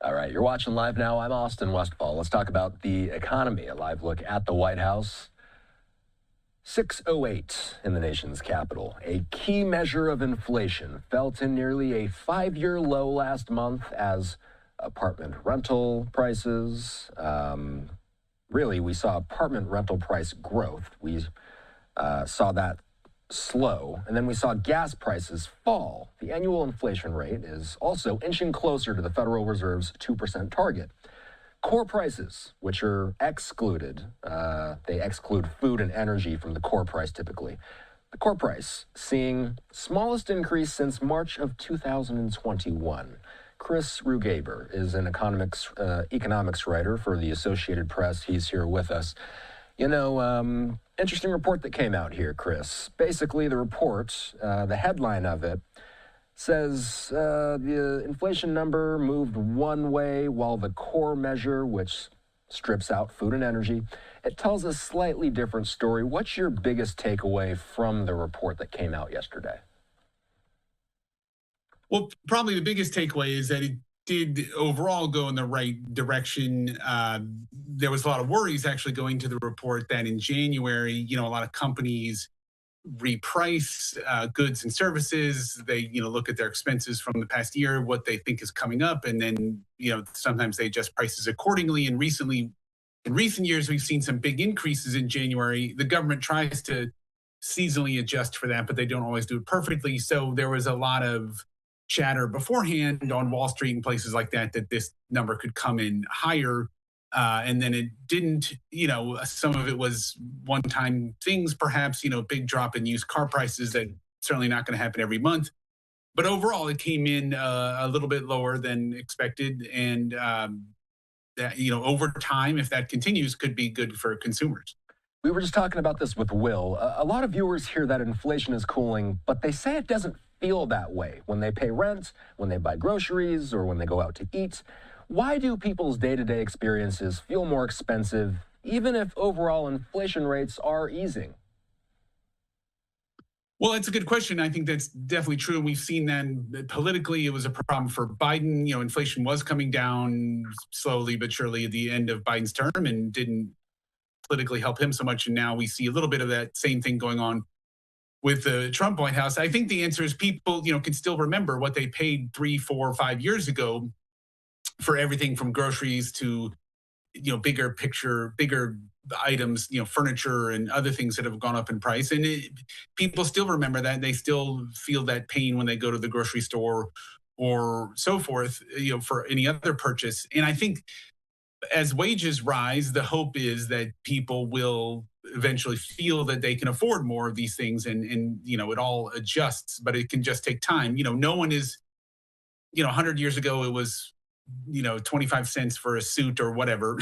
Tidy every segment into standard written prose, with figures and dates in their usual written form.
All right, you're watching Live Now. I'm Austin Westfall. Let's talk about the economy. A live look at the White House. 608 in the nation's capital. A key measure of inflation fell to nearly a 5-year low last month as apartment rental prices, really, we saw apartment rental price growth. We saw that slow, and then we saw gas prices fall. The annual inflation rate is also inching closer to the Federal Reserve's 2% target. Core prices, which are excluded, they exclude food and energy from the core price typically. The core price seeing smallest increase since March of 2021. Chris Rugaber is an economics writer for the Associated Press. He's here with us. Interesting report that came out here, Chris. Basically, the report, the headline of it, says the inflation number moved one way while the core measure, which strips out food and energy, it tells a slightly different story. What's your biggest takeaway from the report that came out yesterday? Well, probably the biggest takeaway is that it did overall go in the right direction. There was a lot of worries actually going to the report that in January, a lot of companies reprice goods and services. They, look at their expenses from the past year, what they think is coming up, and then, sometimes they adjust prices accordingly. And in recent years, we've seen some big increases in January. The government tries to seasonally adjust for that, but they don't always do it perfectly. So there was a lot of chatter beforehand on Wall Street and places like that this number could come in higher. And then it didn't, some of it was one-time things, perhaps, big drop in used car prices that certainly not going to happen every month. But overall, it came in a little bit lower than expected. And, that, over time, if that continues, could be good for consumers. We were just talking about this with Will. A lot of viewers hear that inflation is cooling, but they say it doesn't feel that way when they pay rent, when they buy groceries, or when they go out to eat. Why do people's day-to-day experiences feel more expensive, even if overall inflation rates are easing? Well, that's a good question. I think that's definitely true. We've seen that politically, it was a problem for Biden. Inflation was coming down slowly but surely at the end of Biden's term and didn't politically help him so much. And now we see a little bit of that same thing going on with the Trump White House. I think the answer is people, can still remember what they paid 3, 4, 5 years ago for everything from groceries to, bigger items, furniture and other things that have gone up in price. And people still remember that. They still feel that pain when they go to the grocery store or so forth, for any other purchase. And I think as wages rise, the hope is that people will eventually feel that they can afford more of these things and it all adjusts, but it can just take time. No one is, 100 years ago, it was, 25 cents for a suit or whatever.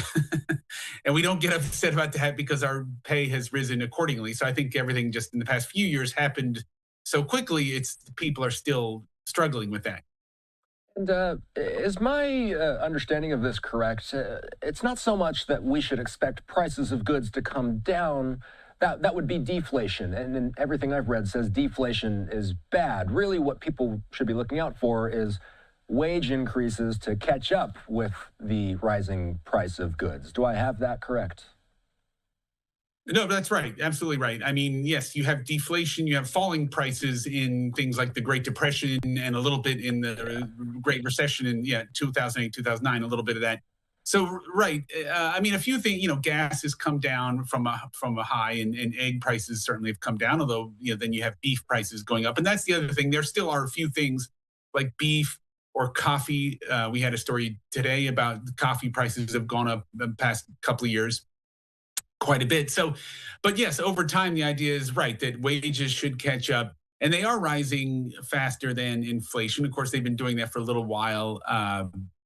And we don't get upset about that because our pay has risen accordingly. So I think everything just in the past few years happened so quickly, people are still struggling with that. And is my understanding of this correct? It's not so much that we should expect prices of goods to come down. That would be deflation. And everything I've read says deflation is bad. Really, what people should be looking out for is wage increases to catch up with the rising price of goods. Do I have that correct? No, that's right. Absolutely right. I mean, yes, you have deflation, you have falling prices in things like the Great Depression and a little bit in the Great Recession in 2008, 2009, a little bit of that. So, right. A few things, gas has come down from a high and egg prices certainly have come down, although, then you have beef prices going up. And that's the other thing. There still are a few things like beef or coffee. We had a story today about the coffee prices have gone up the past couple of years quite a bit. So, but yes, over time, the idea is right that wages should catch up, and they are rising faster than inflation. Of course, they've been doing that for a little while.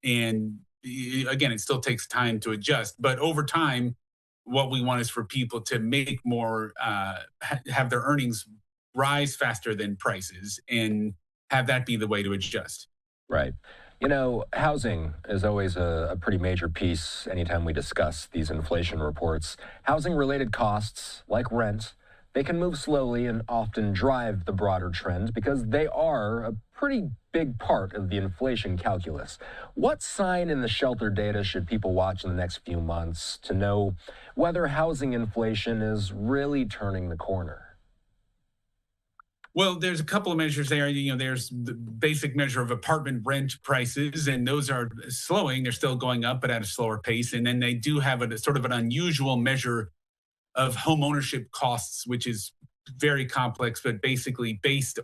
And again, it still takes time to adjust. But over time, what we want is for people to make more, have their earnings rise faster than prices and have that be the way to adjust. Right. Housing is always a pretty major piece anytime we discuss these inflation reports. Housing-related costs, like rent, They can move slowly and often drive the broader trend because they are a pretty big part of the inflation calculus. What sign in the shelter data should people watch in the next few months to know whether housing inflation is really turning the corner? Well, there's a couple of measures there. There's the basic measure of apartment rent prices, and those are slowing. They're still going up, but at a slower pace. And then they do have a sort of an unusual measure of home ownership costs, which is very complex, but basically based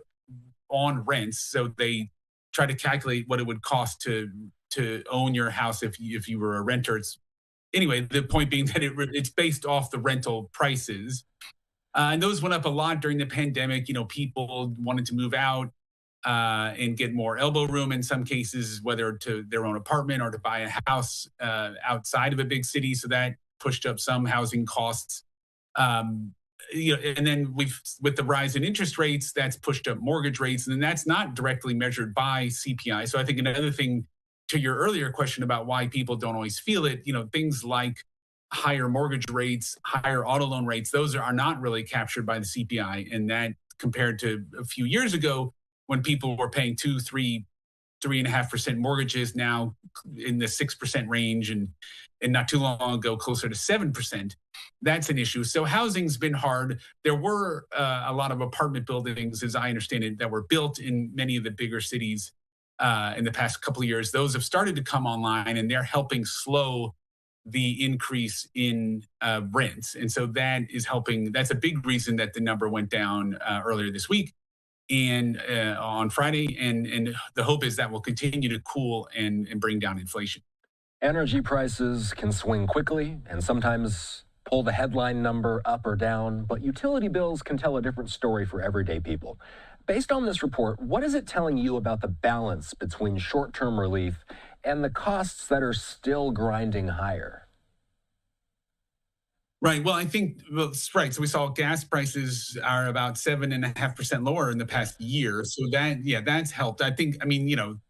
on rents. So they try to calculate what it would cost to own your house if you were a renter. Anyway, the point being that it's based off the rental prices. And those went up a lot during the pandemic. People wanted to move out and get more elbow room in some cases, whether to their own apartment or to buy a house outside of a big city. So that pushed up some housing costs. And then with the rise in interest rates, that's pushed up mortgage rates, and that's not directly measured by CPI. So I think another thing to your earlier question about why people don't always feel it, things like higher mortgage rates, higher auto loan rates, those are not really captured by the CPI. And that compared to a few years ago when people were paying 2, 3, 3.5% mortgages, now in the 6% range, and not too long ago, closer to 7%. That's an issue. So housing's been hard. There were a lot of apartment buildings, as I understand it, that were built in many of the bigger cities in the past couple of years. Those have started to come online, and they're helping slow the increase in rents. And so that is helping. That's a big reason that the number went down earlier this week and on Friday. And the hope is that will continue to cool and bring down inflation. Energy prices can swing quickly and sometimes pull the headline number up or down, but utility bills can tell a different story for everyday people. Based on this report, what is it telling you about the balance between short-term relief and the costs that are still grinding higher? Right. Well, I think, right. So we saw gas prices are about 7.5% lower in the past year. So that's helped. I think,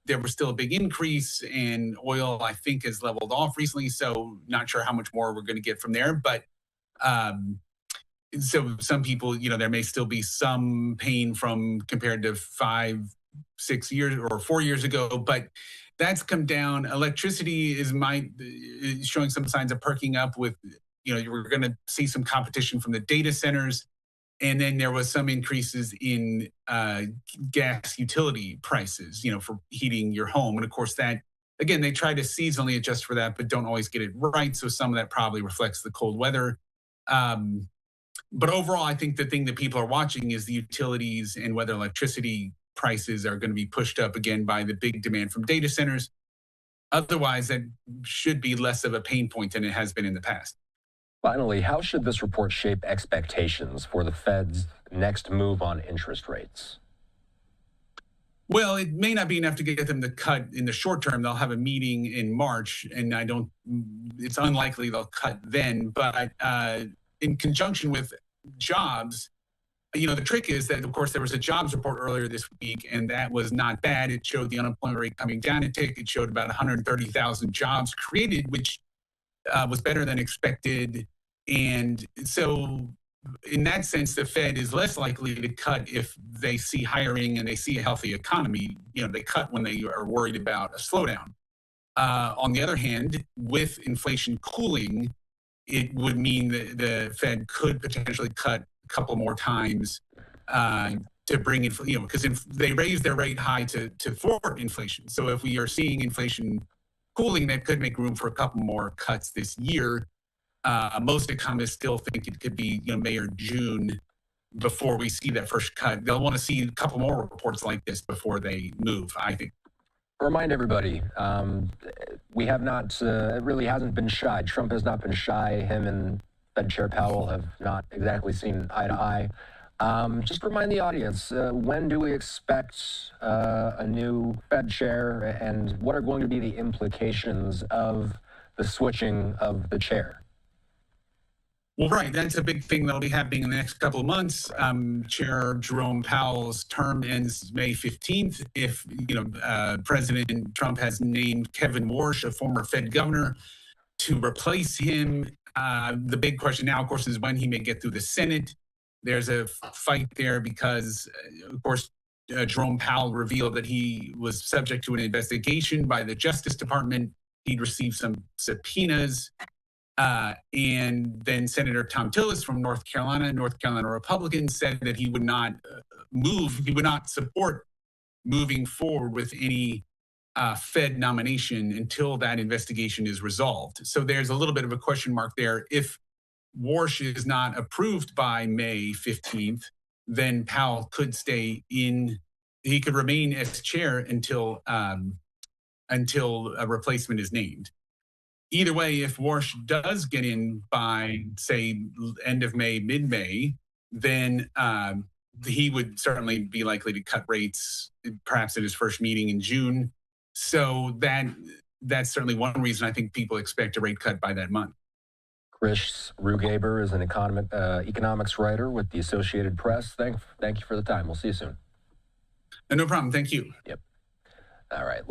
there was still a big increase, and oil, I think, has leveled off recently. So not sure how much more we're going to get from there. But so some people, there may still be some pain from compared to 5, 6 years or 4 years ago, but that's come down. Electricity is showing some signs of perking up with, you're going to see some competition from the data centers. And then there was some increases in gas utility prices, for heating your home. And of course that, again, they try to seasonally adjust for that, but don't always get it right. So some of that probably reflects the cold weather. But overall, I think the thing that people are watching is the utilities and whether electricity prices are going to be pushed up again by the big demand from data centers. Otherwise, that should be less of a pain point than it has been in the past. Finally, how should this report shape expectations for the Fed's next move on interest rates? Well, it may not be enough to get them to cut in the short term. They'll have a meeting in March, and it's unlikely they'll cut then. But in conjunction with jobs, the trick is that, of course, there was a jobs report earlier this week, and that was not bad. It showed the unemployment rate coming down a tick. It showed about 130,000 jobs created, which was better than expected. And so in that sense, the Fed is less likely to cut if they see hiring and they see a healthy economy. They cut when they are worried about a slowdown. On the other hand, with inflation cooling, it would mean that the Fed could potentially cut a couple more times to bring in, because they raised their rate high to thwart inflation. So if we are seeing inflation cooling, that could make room for a couple more cuts this year. Most economists still think it could be May or June before we see that first cut. They'll want to see a couple more reports like this before they move, I think. Remind everybody, we have not, it really hasn't been shy. Trump has not been shy. Him and Fed Chair Powell have not exactly seen eye to eye. Just remind the audience, when do we expect a new Fed chair, and what are going to be the implications of the switching of the chair? Well, right. That's a big thing that'll be happening in the next couple of months. Chair Jerome Powell's term ends May 15th. If, President Trump has named Kevin Warsh, a former Fed governor, to replace him. The big question now, of course, is when he may get through the Senate. there's a fight there because, of course, Jerome Powell revealed that he was subject to an investigation by the Justice Department. He'd received some subpoenas. And then Senator Tom Tillis from North Carolina Republican, said that he would not support moving forward with any Fed nomination until that investigation is resolved. So there's a little bit of a question mark there. If Warsh is not approved by May 15th, then Powell could he could remain as chair until a replacement is named. Either way, if Warsh does get in by, say, end of May, mid-May, then he would certainly be likely to cut rates, perhaps at his first meeting in June. So that's certainly one reason I think people expect a rate cut by that month. Chris Rugaber is an economics writer with the Associated Press. Thank you for the time. We'll see you soon. No problem. Thank you. Yep. All right.